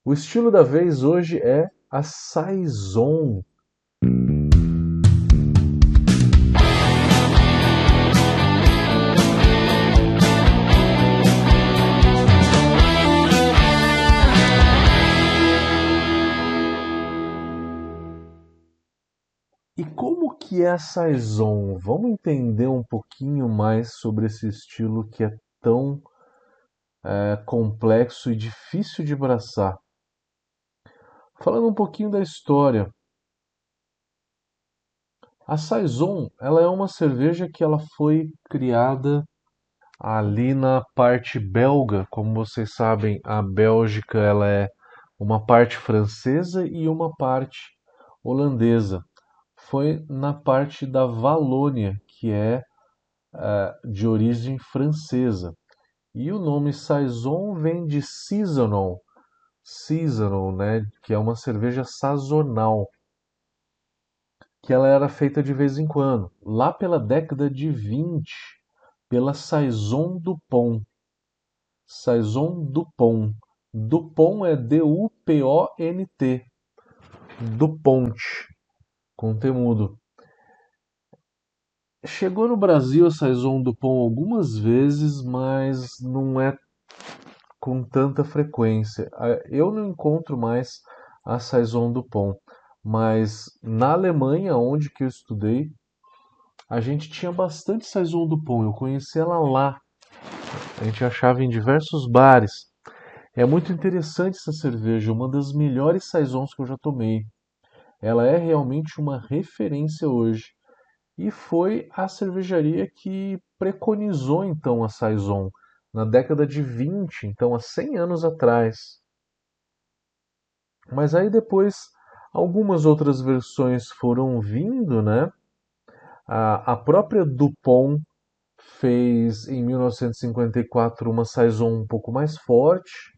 O estilo da vez hoje é a Saison. E como que é a Saison? Vamos entender um pouquinho mais sobre esse estilo que é tão complexo e difícil de abraçar. Falando um pouquinho da história, a Saison, ela é uma cerveja que ela foi criada ali na parte belga. Como vocês sabem, a Bélgica ela é uma parte francesa e uma parte holandesa. Foi na parte da Valônia, que é de origem francesa. E o nome Saison vem de seasonal, né, que é uma cerveja sazonal, que ela era feita de vez em quando. Lá pela década de 20, pela Saison Dupont. Saison Dupont. Dupont é D-U-P-O-N-T. Dupont, com temudo. Chegou no Brasil a Saison Dupont algumas vezes, mas não é com tanta frequência. Eu não encontro mais a Saison Dupont, mas na Alemanha, onde que eu estudei, a gente tinha bastante Saison Dupont. Eu conheci ela lá. A gente achava em diversos bares. É muito interessante essa cerveja, uma das melhores saisons que eu já tomei. Ela é realmente uma referência hoje. E foi a cervejaria que preconizou então a saison na década de 20, então há 100 anos atrás. Mas aí depois algumas outras versões foram vindo, né? A própria Dupont fez em 1954 uma saison um pouco mais forte,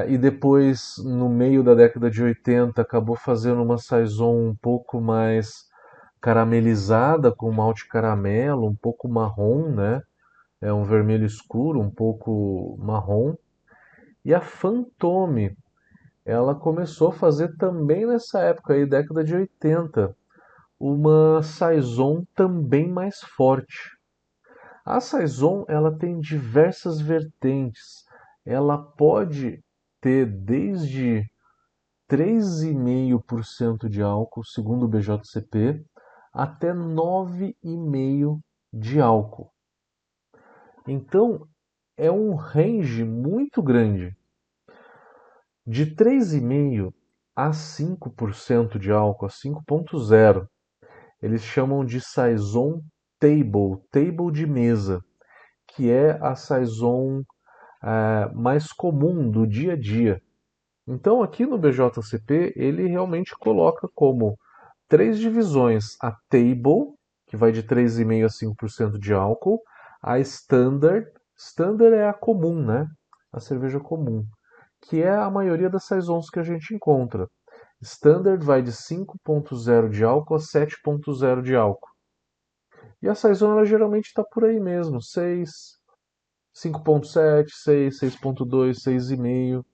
e depois, no meio da década de 80, acabou fazendo uma saison um pouco mais caramelizada, com malte caramelo, um pouco marrom, né? É um vermelho escuro, um pouco marrom. E a Fantôme, ela começou a fazer também nessa época aí, década de 80, uma saison também mais forte. A saison, ela tem diversas vertentes. Ela pode ter desde 3,5% de álcool, segundo o BJCP, até 9,5% de álcool. Então, é um range muito grande. De 3,5% a 5% de álcool, a 5,0%. Eles chamam de Saison Table, table de mesa, que é a Saison mais comum do dia a dia. Então, aqui no BJCP, ele realmente coloca como três divisões: a Table, que vai de 3,5% a 5% de álcool, a Standard é a comum, né? A cerveja comum, que é a maioria das saisons que a gente encontra. Standard vai de 5,0 de álcool a 7,0 de álcool. E a saison ela geralmente está por aí mesmo, 6, 5,7, 6, 6,2, 6,5.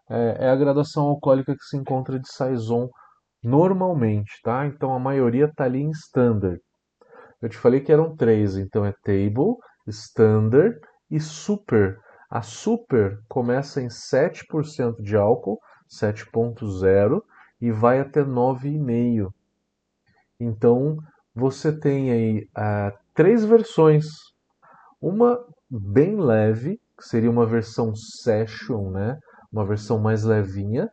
É a graduação alcoólica que se encontra de saison normalmente, tá? Então a maioria está ali em standard. Eu te falei que eram três, então é table, standard e super. A super começa em 7% de álcool, 7,0, e vai até 9,5%. Então você tem aí três versões. Uma bem leve, que seria uma versão session, né? Uma versão mais levinha.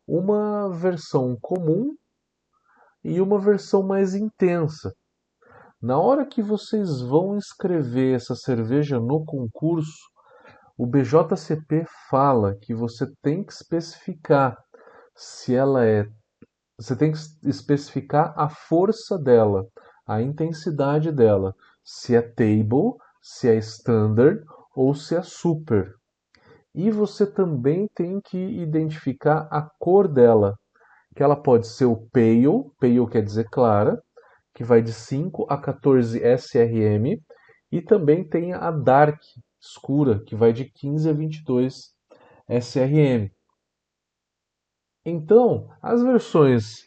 Uma versão comum e uma versão mais intensa. Na hora que vocês vão escrever essa cerveja no concurso, o BJCP fala que você tem que especificar se ela é. Você tem que especificar a força dela, a intensidade dela, se é table, se é standard ou se é super. E você também tem que identificar a cor dela, que ela pode ser o pale quer dizer clara, que vai de 5 a 14 SRM, e também tem a dark, escura, que vai de 15 a 22 SRM. Então, as versões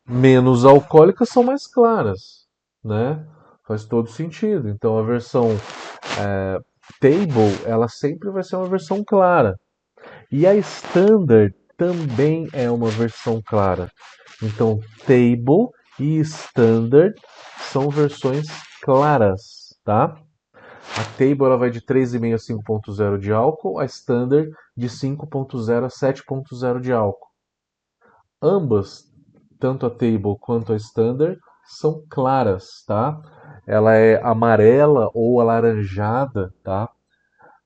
menos alcoólicas são mais claras, né? Faz todo sentido. Então, a versão table, ela sempre vai ser uma versão clara. E a standard também é uma versão clara. Então, table e standard são versões claras, tá? A table ela vai de 3,5 a 5,0 de álcool, a standard de 5,0 a 7,0 de álcool. Ambas, tanto a table quanto a standard, são claras, tá? Ela é amarela ou alaranjada, tá?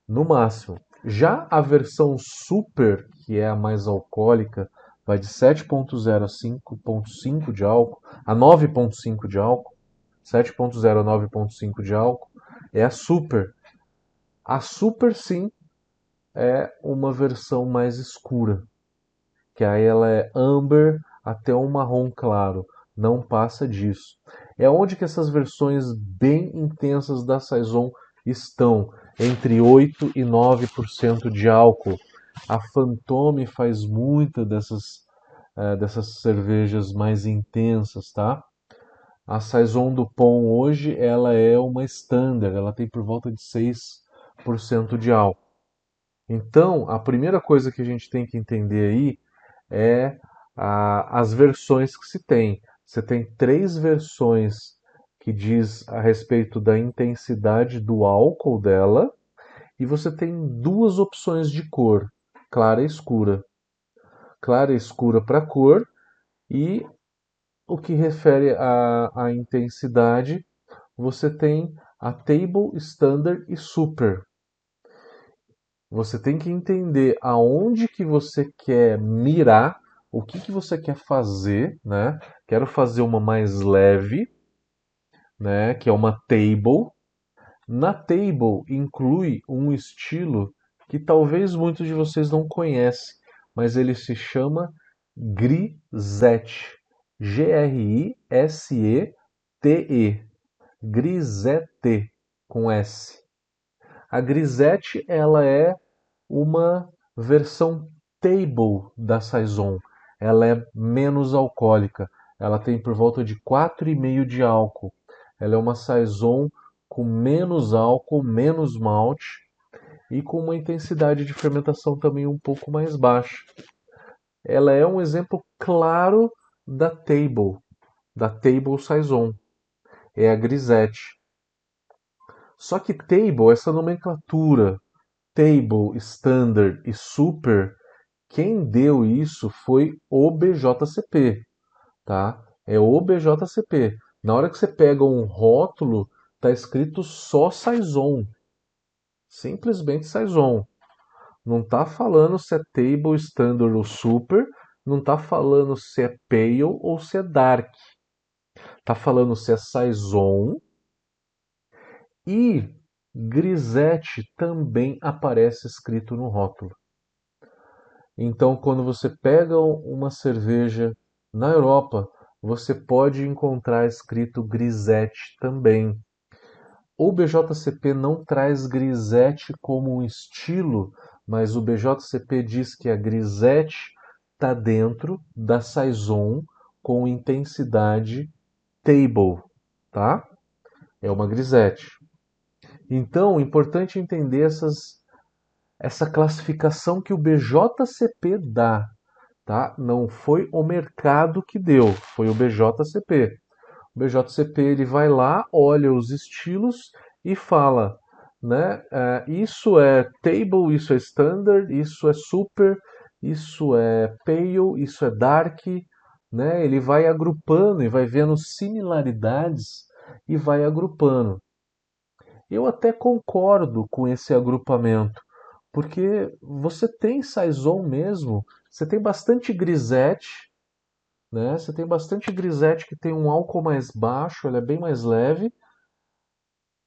No máximo. Já a versão super, que é a mais alcoólica, vai de 7,0 a 5,5 de álcool, a 9,5 de álcool, 7,0 a 9,5 de álcool, é a super. A super, sim, é uma versão mais escura, que aí ela é amber até um marrom claro, não passa disso. É onde que essas versões bem intensas da Saison estão, entre 8 e 9% de álcool. A Phantom faz muita dessas cervejas mais intensas, tá? A Saison do Pont hoje ela é uma standard, ela tem por volta de 6% de álcool. Então, a primeira coisa que a gente tem que entender aí é as versões que se tem. Você tem três versões que diz a respeito da intensidade do álcool dela, e você tem duas opções de cor, clara e escura. Clara e escura para cor, e o que refere à intensidade, você tem a Table, Standard e Super. Você tem que entender aonde que você quer mirar, o que que você quer fazer, né? Quero fazer uma mais leve, né? Que é uma table. Na table inclui um estilo que talvez muitos de vocês não conhecem, mas ele se chama Grisette. Grisete. Grisette com S. A Grisette ela é uma versão table da Saison. Ela é menos alcoólica. Ela tem por volta de 4,5 de álcool. Ela é uma Saison com menos álcool, menos malte e com uma intensidade de fermentação também um pouco mais baixa. Ela é um exemplo claro da Table Saison. É a Grisette. Só que Table, essa nomenclatura Table, Standard e Super, quem deu isso foi o BJCP, tá? É o BJCP. Na hora que você pega um rótulo, tá escrito só Saison, simplesmente Saison. Não tá falando se é Table, Standard ou Super, não tá falando se é Pale ou se é Dark. Tá falando se é Saison, e Grisette também aparece escrito no rótulo. Então, quando você pega uma cerveja na Europa, você pode encontrar escrito Grisette também. O BJCP não traz Grisette como um estilo, mas o BJCP diz que a Grisette está dentro da Saison com intensidade table, tá? É uma Grisette. Então, é importante entender essa classificação que o BJCP dá, tá? Não foi o mercado que deu, foi o BJCP. O BJCP ele vai lá, olha os estilos e fala, né? Isso é table, isso é standard, isso é super, isso é pale, isso é dark, né? Ele vai agrupando e vai vendo similaridades e vai agrupando. Eu até concordo com esse agrupamento, porque você tem saison mesmo, você tem bastante grisette, né? Você tem bastante grisette que tem um álcool mais baixo, ela é bem mais leve.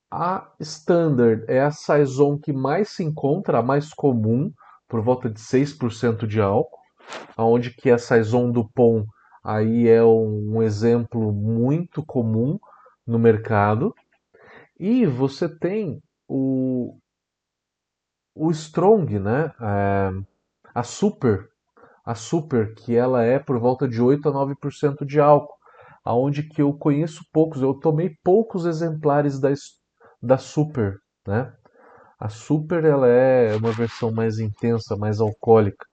A standard é a saison que mais se encontra, a mais comum, por volta de 6% de álcool, aonde que a saison do Pont aí é um exemplo muito comum no mercado. E você tem o strong, né? A super. a Super, que ela é por volta de 8 a 9% de álcool, aonde que eu conheço poucos, eu tomei poucos exemplares da Super, né? A Super ela é uma versão mais intensa, mais alcoólica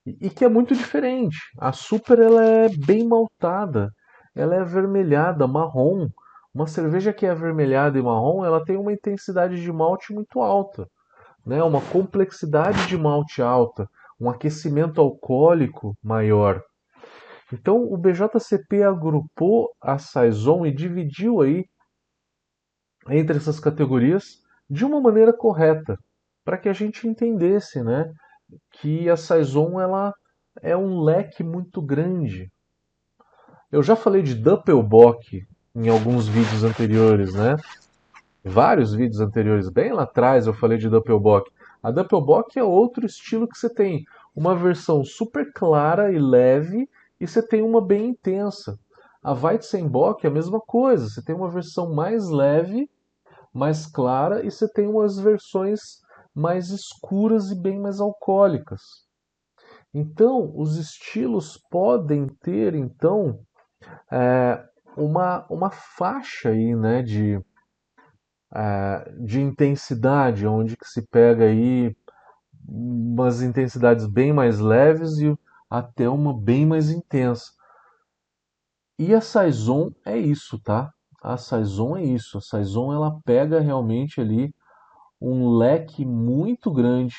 e que é muito diferente. A Super ela é bem maltada, ela é avermelhada, marrom. Uma cerveja que é avermelhada e marrom, ela tem uma intensidade de malte muito alta, né? Uma complexidade de malte alta, um aquecimento alcoólico maior. Então o BJCP agrupou a Saison e dividiu aí entre essas categorias de uma maneira correta, para que a gente entendesse, né, que a Saison ela é um leque muito grande. Eu já falei de Doppelbock em alguns vídeos anteriores, né? Vários vídeos anteriores, bem lá atrás eu falei de Doppelbock. A Doppelbock é outro estilo que você tem uma versão super clara e leve e você tem uma bem intensa. A Weizenbock é a mesma coisa, você tem uma versão mais leve, mais clara e você tem umas versões mais escuras e bem mais alcoólicas. Então, os estilos podem ter então é, uma faixa aí, né, de intensidade, onde que se pega aí umas intensidades bem mais leves e até uma bem mais intensa. E a Saison é isso, tá? A Saison é isso. A Saison ela pega realmente ali um leque muito grande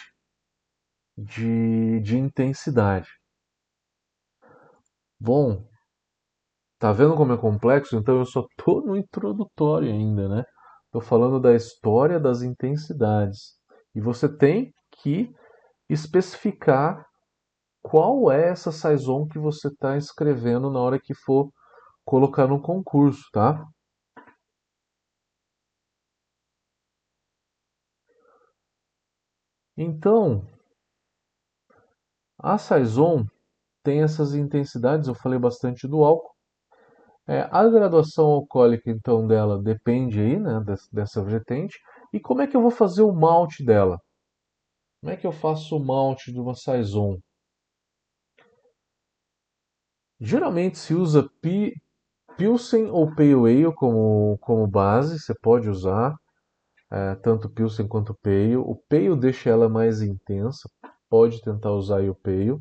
de intensidade. Bom, tá vendo como é complexo? Então eu só tô no introdutório ainda, né? Tô falando da história das intensidades. E você tem que especificar qual é essa saison que você está escrevendo na hora que for colocar no concurso, tá? Então, a saison tem essas intensidades, eu falei bastante do álcool. A graduação alcoólica, então, dela depende aí, né, dessa vertente. E como é que eu vou fazer o malte dela? Como é que eu faço o malte de uma saison? Geralmente se usa Pilsen ou Pale Ale como base, você pode usar tanto Pilsen quanto Pale. O Pale deixa ela mais intensa, pode tentar usar aí o Pale.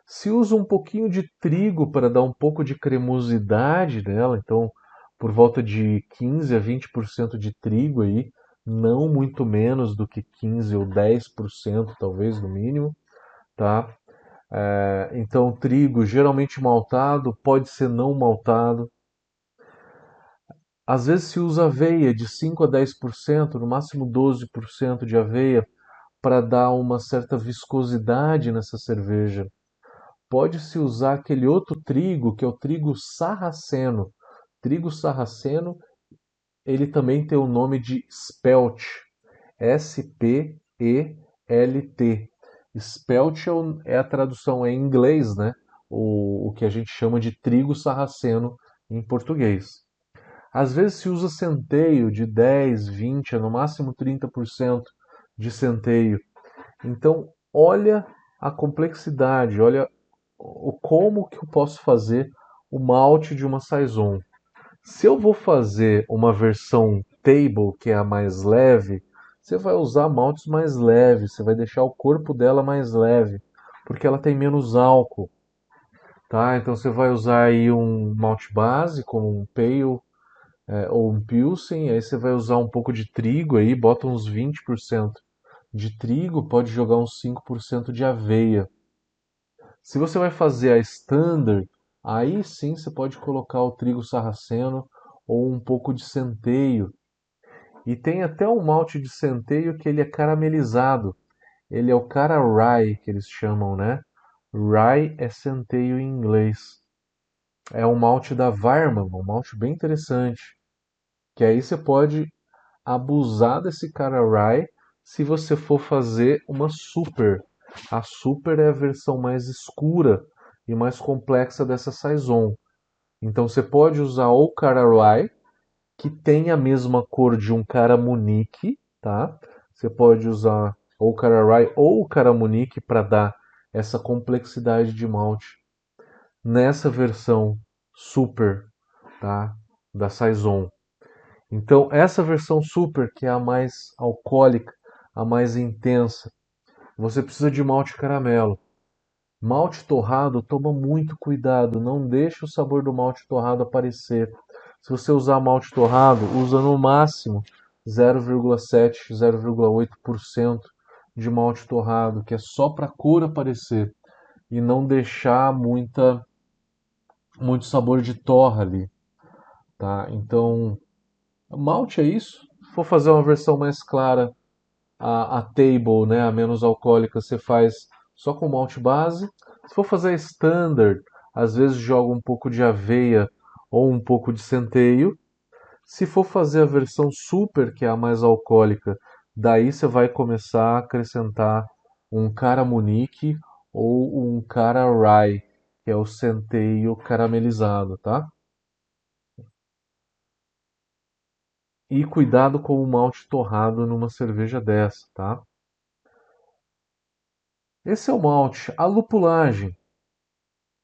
Se usa um pouquinho de trigo para dar um pouco de cremosidade nela, então por volta de 15 a 20% de trigo aí, não muito menos do que 15 ou 10% talvez no mínimo, tá? Então trigo geralmente maltado, pode ser não maltado. Às vezes se usa aveia de 5 a 10%, no máximo 12% de aveia para dar uma certa viscosidade nessa cerveja. Pode-se usar aquele outro trigo, que é o trigo sarraceno. Trigo sarraceno, ele também tem o nome de spelt, S-P-E-L-T. Spelt é a tradução em inglês, né? O que a gente chama de trigo sarraceno em português. Às vezes se usa centeio de 10, 20, no máximo 30% de centeio. Então, olha a complexidade, olha o como que eu posso fazer o malte de uma saison. Se eu vou fazer uma versão table, que é a mais leve, você vai usar maltes mais leves, você vai deixar o corpo dela mais leve, porque ela tem menos álcool, tá? Então você vai usar aí um malte base, como um pale, ou um pilsen, aí você vai usar um pouco de trigo aí, bota uns 20% de trigo, pode jogar uns 5% de aveia. Se você vai fazer a standard, aí sim você pode colocar o trigo sarraceno ou um pouco de centeio. E tem até um malte de centeio que ele é caramelizado. Ele é o cara rye que eles chamam, né? Rye é centeio em inglês. É um malte da Varman, um malte bem interessante. Que aí você pode abusar desse cara rye se você for fazer uma super. A super é a versão mais escura e mais complexa dessa saison. Então você pode usar ou cara rye, que tem a mesma cor de um cara munique, tá? Você pode usar ou cara rye ou cara munique para dar essa complexidade de malte nessa versão super, tá? Da Saison. Então, essa versão super, que é a mais alcoólica, a mais intensa, você precisa de malte caramelo. Malte torrado, toma muito cuidado, não deixe o sabor do malte torrado aparecer. Se você usar malte torrado, usa no máximo 0,7, 0,8% de malte torrado, que é só para a cor aparecer e não deixar muito sabor de torra ali, tá? Então, malte é isso. Se for fazer uma versão mais clara, a table, né, a menos alcoólica, você faz só com malte base. Se for fazer a standard, às vezes joga um pouco de aveia ou um pouco de centeio. Se for fazer a versão super, que é a mais alcoólica, daí você vai começar a acrescentar um caramunique ou um cara rye, que é o centeio caramelizado, tá? E cuidado com o malte torrado numa cerveja dessa, tá? Esse é o malte. A lupulagem.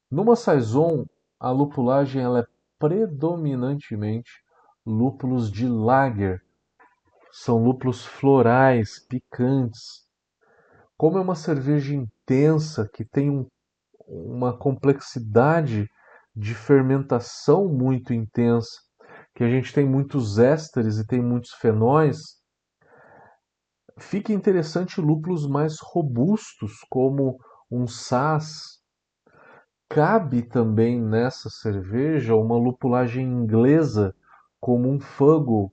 Numa saison, a lupulagem ela é predominantemente lúpulos de lager. São lúpulos florais, picantes. Como é uma cerveja intensa, que tem uma complexidade de fermentação muito intensa, que a gente tem muitos ésteres e tem muitos fenóis, fica interessante lúpulos mais robustos, como um Saaz. Cabe também nessa cerveja uma lupulagem inglesa, como um Fuggle.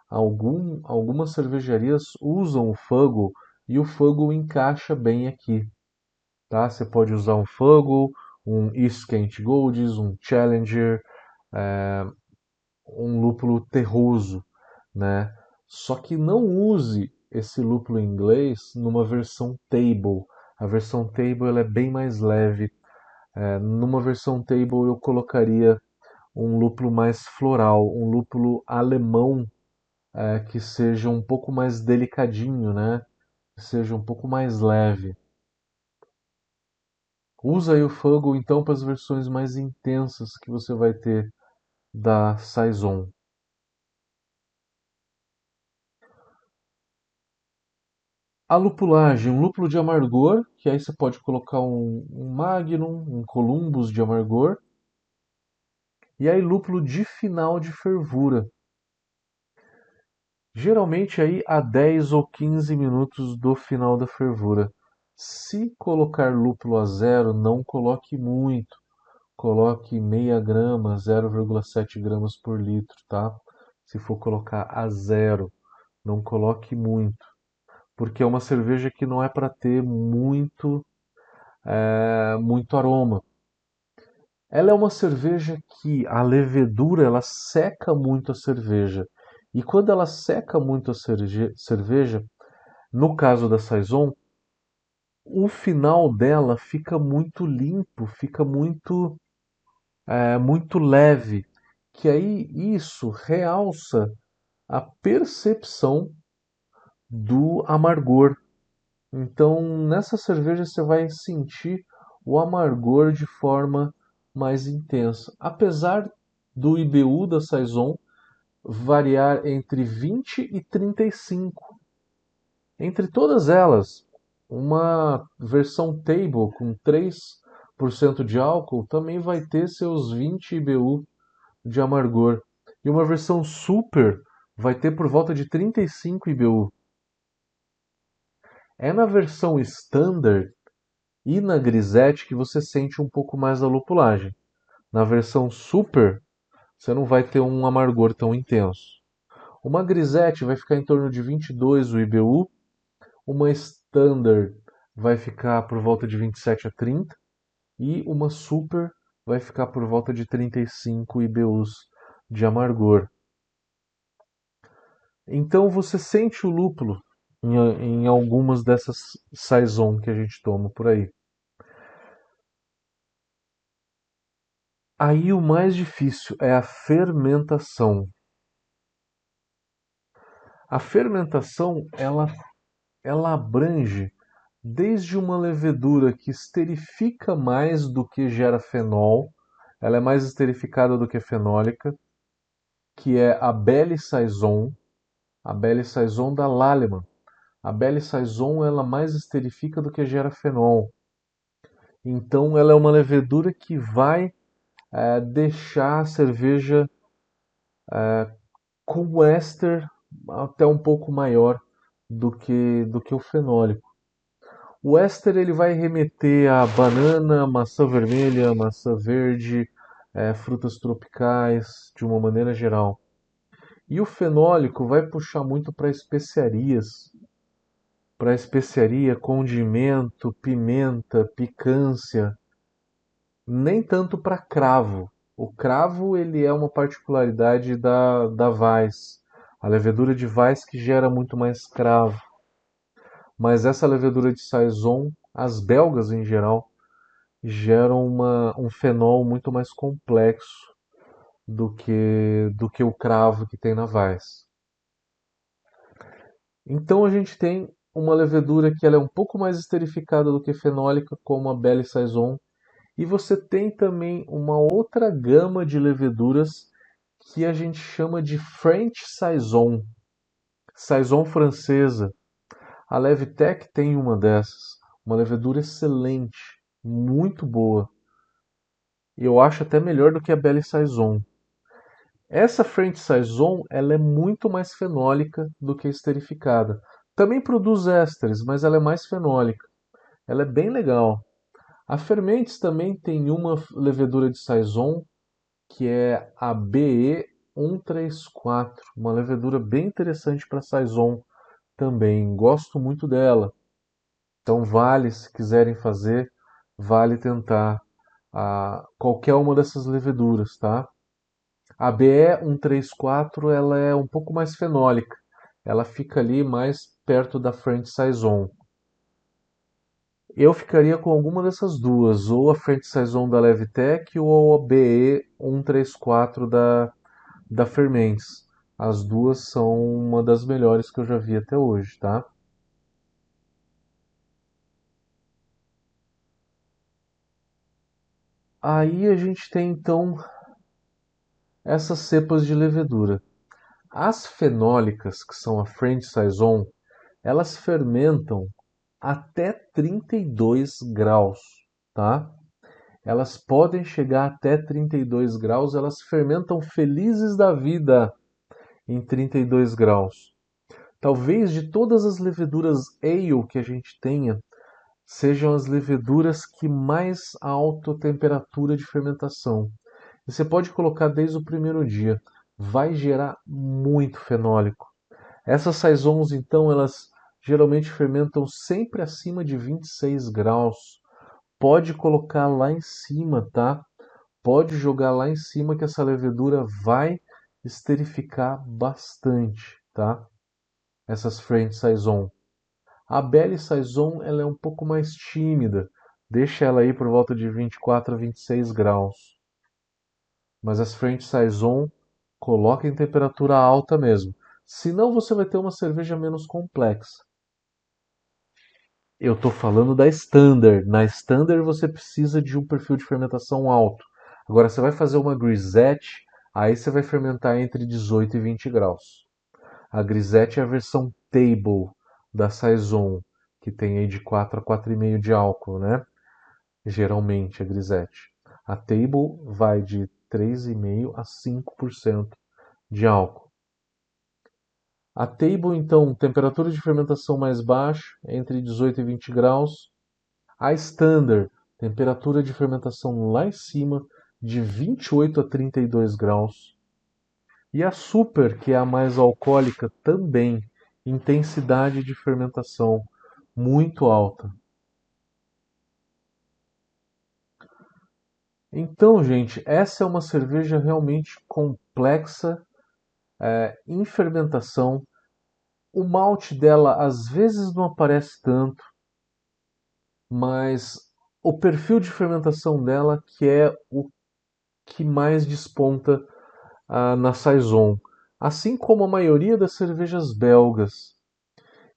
Algumas cervejarias usam o Fuggle e o Fuggle encaixa bem aqui, tá? Você pode usar um Fuggle, um East Kent Golds, um Challenger, um lúpulo terroso, né? Só que não use esse lúpulo inglês numa versão table. A versão table ela é bem mais leve. Numa versão table eu colocaria um lúpulo mais floral, um lúpulo alemão, que seja um pouco mais delicadinho, né? Que seja um pouco mais leve. Usa aí o Fuggle então para as versões mais intensas que você vai ter da Saison. A lupulagem, um lúpulo de amargor, que aí você pode colocar um Magnum, um Columbus de amargor, e aí lúpulo de final de fervura. Geralmente aí a 10 ou 15 minutos do final da fervura. Se colocar lúpulo a zero, não coloque muito. Coloque meia grama, 0,7 gramas por litro, tá? Se for colocar a zero, não coloque muito, porque é uma cerveja que não é para ter muito aroma. Ela é uma cerveja que a levedura ela seca muito a cerveja. E quando ela seca muito a cerveja, no caso da Saison, o final dela fica muito limpo, fica muito leve, que aí isso realça a percepção do amargor. Então, nessa cerveja você vai sentir o amargor de forma mais intensa. Apesar do IBU da Saison variar entre 20 e 35. Entre todas elas, uma versão table com 3% de álcool também vai ter seus 20 IBU de amargor. E uma versão super vai ter por volta de 35 IBU. É na versão standard e na grisette que você sente um pouco mais a lupulagem. Na versão super, você não vai ter um amargor tão intenso. Uma grisette vai ficar em torno de 22 o IBU, uma standard vai ficar por volta de 27 a 30 e uma super vai ficar por volta de 35 IBUs de amargor. Então você sente o lúpulo em algumas dessas saison que a gente toma por aí. Aí o mais difícil é a fermentação. A fermentação ela abrange desde uma levedura que esterifica mais do que gera fenol, ela é mais esterificada do que fenólica, que é a Belle Saison, da Lallemand. A Belle Saison ela mais esterifica do que gera fenol. Então ela é uma levedura que vai deixar a cerveja com éster até um pouco maior do que o fenólico. O éster ele vai remeter a banana, maçã vermelha, maçã verde, frutas tropicais, de uma maneira geral. E o fenólico vai puxar muito para especiaria, condimento, pimenta, picância, nem tanto para cravo. O cravo ele é uma particularidade da Weiss, a levedura de Weiss que gera muito mais cravo. Mas essa levedura de saison, as belgas em geral, geram um fenol muito mais complexo do que o cravo que tem na Weiss. Então a gente tem uma levedura que ela é um pouco mais esterificada do que fenólica, como a Belle Saison, e você tem também uma outra gama de leveduras que a gente chama de French Saison, Saison francesa. A Levitec tem uma dessas, uma levedura excelente, muito boa. E eu acho até melhor do que a Belle Saison. Essa French Saison, ela é muito mais fenólica do que esterificada. Também produz ésteres, mas ela é mais fenólica. Ela é bem legal. A Fermentes também tem uma levedura de Saison, que é a BE134, uma levedura bem interessante para Saison também. Gosto muito dela. Então vale, se quiserem fazer, vale tentar qualquer uma dessas leveduras, tá? A BE134 ela é um pouco mais fenólica. Ela fica ali mais perto da French Saison. Eu ficaria com alguma dessas duas, ou a French Saison da Levitec ou a BE134 da Fermentes. As duas são uma das melhores que eu já vi até hoje, tá? Aí a gente tem então essas cepas de levedura. As fenólicas, que são a French Saison, elas fermentam até 32 graus, tá? Elas podem chegar até 32 graus, elas fermentam felizes da vida em 32 graus. Talvez de todas as leveduras ale que a gente tenha, sejam as leveduras que mais alta temperatura de fermentação. E você pode colocar desde o primeiro dia, vai gerar muito fenólico. Essas saisons, então, elas geralmente fermentam sempre acima de 26 graus. Pode colocar lá em cima, tá? Pode jogar lá em cima que essa levedura vai esterificar bastante, tá? Essas French Saison. A Belle Saison ela é um pouco mais tímida. Deixa ela aí por volta de 24 a 26 graus. Mas as French Saison coloca em temperatura alta mesmo. Senão você vai ter uma cerveja menos complexa. Eu estou falando da Standard. Na Standard você precisa de um perfil de fermentação alto. Agora você vai fazer uma Grisette, aí você vai fermentar entre 18 e 20 graus. A Grisette é a versão Table da Saison, que tem aí de 4 a 4,5 de álcool, né? Geralmente a Grisette. A Table vai de 3,5 a 5% de álcool. A Table, então, temperatura de fermentação mais baixa, entre 18 e 20 graus. A Standard, temperatura de fermentação lá em cima, de 28 a 32 graus. E a Super, que é a mais alcoólica, também, intensidade de fermentação muito alta. Então, gente, essa é uma cerveja realmente complexa em fermentação. O malte dela às vezes não aparece tanto, mas o perfil de fermentação dela que é o que mais desponta na Saison, assim como a maioria das cervejas belgas.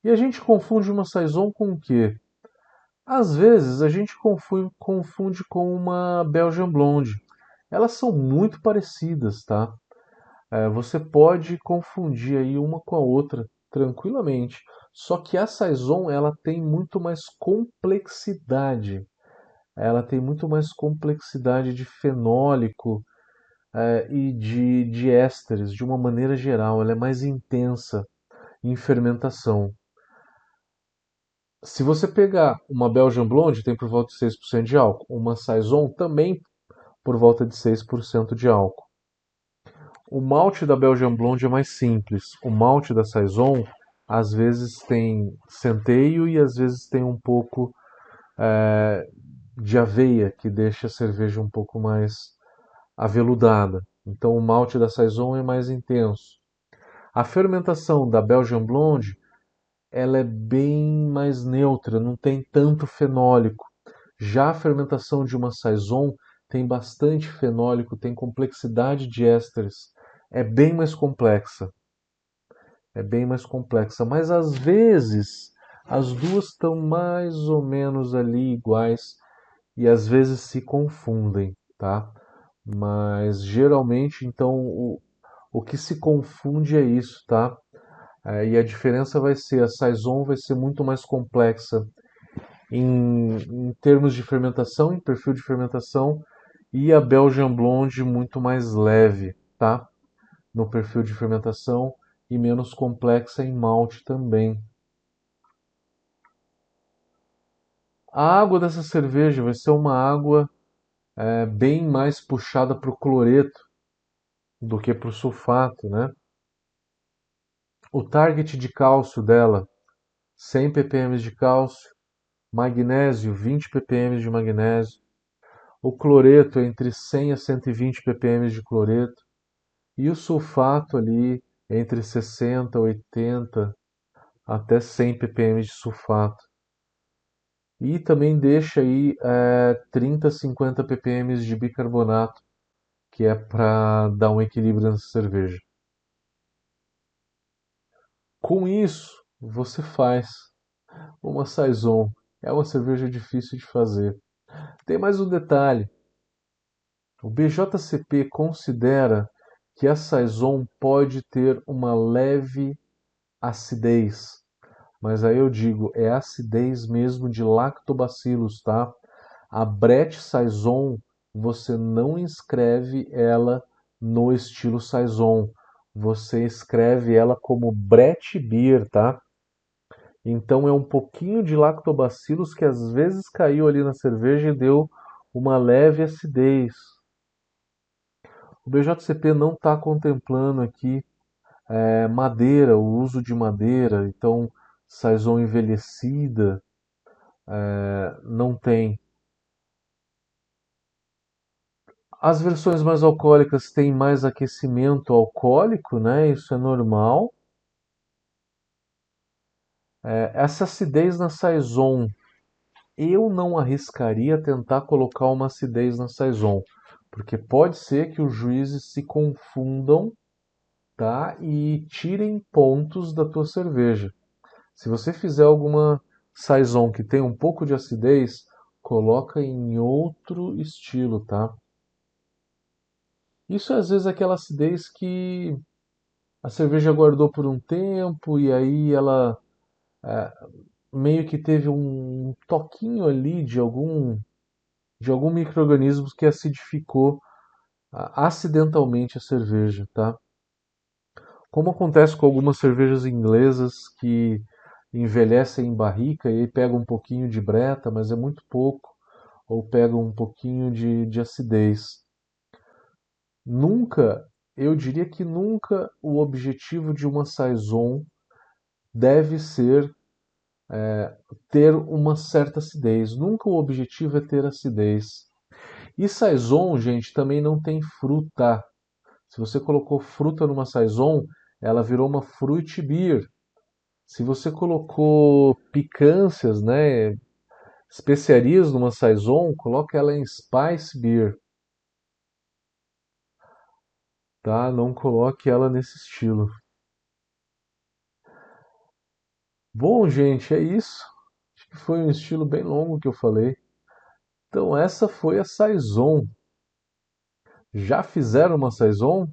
E a gente confunde uma Saison com o quê? Às vezes a gente confunde com uma Belgian Blonde. Elas são muito parecidas, tá? Você pode confundir aí uma com a outra tranquilamente. Só que a Saison ela tem muito mais complexidade. Ela tem muito mais complexidade de fenólico, e de ésteres, de uma maneira geral. Ela é mais intensa em fermentação. Se você pegar uma Belgian Blonde, tem por volta de 6% de álcool. Uma Saison também por volta de 6% de álcool. O malte da Belgian Blonde é mais simples. O malte da Saison, às vezes tem centeio e às vezes tem um pouco de aveia, que deixa a cerveja um pouco mais aveludada. Então o malte da Saison é mais intenso. A fermentação da Belgian Blonde, ela é bem mais neutra, não tem tanto fenólico. Já a fermentação de uma Saison tem bastante fenólico, tem complexidade de ésteres. É bem mais complexa. É bem mais complexa, mas às vezes as duas estão mais ou menos ali iguais e às vezes se confundem, tá? Mas geralmente, então, o que se confunde é isso, tá? E a diferença vai ser, a Saison vai ser muito mais complexa em termos de fermentação, em perfil de fermentação, e a Belgian Blonde muito mais leve, tá? No perfil de fermentação e menos complexa em malte também. A água dessa cerveja vai ser uma água bem mais puxada para o cloreto do que para o sulfato, né? O target de cálcio dela, 100 ppm de cálcio, magnésio, 20 ppm de magnésio, o cloreto entre 100 a 120 ppm de cloreto e o sulfato ali entre 60, 80 até 100 ppm de sulfato. E também deixa aí 30, 50 ppm de bicarbonato, que é para dar um equilíbrio nessa cerveja. Com isso, você faz uma Saison. É uma cerveja difícil de fazer. Tem mais um detalhe. O BJCP considera que a Saison pode ter uma leve acidez. Mas aí eu digo, é acidez mesmo de lactobacilos, tá? A Brett Saison, você não escreve ela no estilo Saison. Você escreve ela como Brett Beer, tá? Então é um pouquinho de lactobacilos que às vezes caiu ali na cerveja e deu uma leve acidez. O BJCP não está contemplando aqui madeira, o uso de madeira, então saison envelhecida não tem. As versões mais alcoólicas têm mais aquecimento alcoólico, né? Isso é normal. Essa acidez na saison, eu não arriscaria tentar colocar uma acidez na saison, porque pode ser que os juízes se confundam, tá? E tirem pontos da tua cerveja. Se você fizer alguma saison que tem um pouco de acidez, coloca em outro estilo, tá? Isso é às vezes aquela acidez que a cerveja guardou por um tempo e aí ela meio que teve um toquinho ali de algum micro-organismo que acidificou acidentalmente a cerveja, tá? Como acontece com algumas cervejas inglesas que envelhecem em barrica e aí pega um pouquinho de breta, mas é muito pouco, ou pega um pouquinho de acidez. Nunca, eu diria que nunca o objetivo de uma saison deve ser ter uma certa acidez. Nunca o objetivo é ter acidez. E saison, gente, também não tem fruta. Se você colocou fruta numa saison, ela virou uma fruit beer. Se você colocou picâncias, né, especiarias numa saison, coloca ela em spice beer, tá? Não coloque ela nesse estilo. Bom, gente, é isso. que foi um estilo bem longo que eu falei. Então essa foi a Saison. Já fizeram uma Saison?